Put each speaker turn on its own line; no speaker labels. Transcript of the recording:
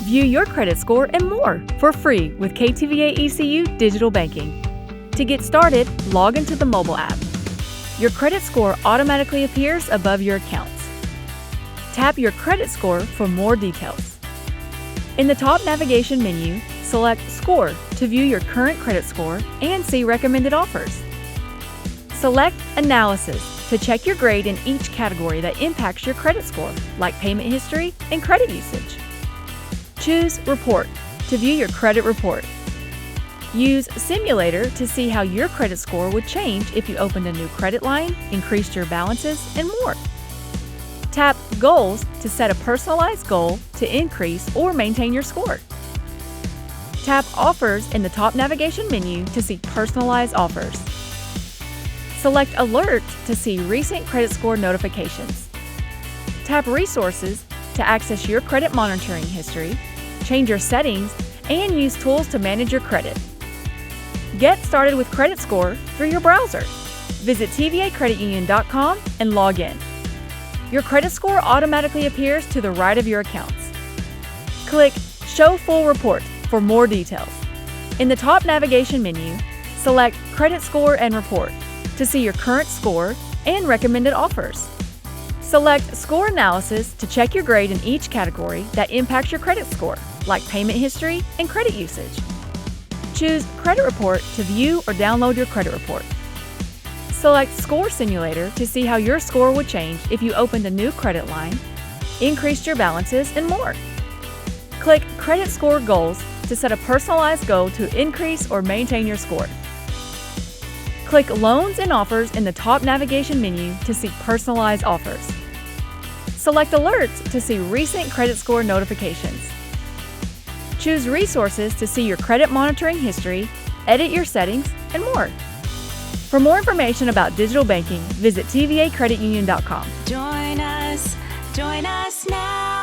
View your credit score and more for free with KTVAECU Digital Banking. To get started, log into the mobile app. Your credit score automatically appears above your accounts. Tap your credit score for more details. In the top navigation menu, select Score to view your current credit score and see recommended offers. Select Analysis to check your grade in each category that impacts your credit score, like payment history and credit usage. Choose Report to view your credit report. Use Simulator to see how your credit score would change if you opened a new credit line, increased your balances, and more. Tap Goals to set a personalized goal to increase or maintain your score. Tap Offers in the top navigation menu to see personalized offers. Select Alerts to see recent credit score notifications. Tap Resources to access your credit monitoring history, change your settings, and use tools to manage your credit. Get started with credit score through your browser. Visit TVACreditUnion.com and log in. Your credit score automatically appears to the right of your accounts. Click Show Full Report for more details. In the top navigation menu, select Credit Score and Report to see your current score and recommended offers. Select Score Analysis to check your grade in each category that impacts your credit score, like payment history and credit usage. Choose Credit Report to view or download your credit report. Select Score Simulator to see how your score would change if you opened a new credit line, increased your balances, and more. Click Credit Score Goals to set a personalized goal to increase or maintain your score. Click Loans and Offers in the top navigation menu to see personalized offers. Select Alerts to see recent credit score notifications. Choose Resources to see your credit monitoring history, edit your settings, and more. For more information about digital banking, visit TVACreditUnion.com.
Join us now.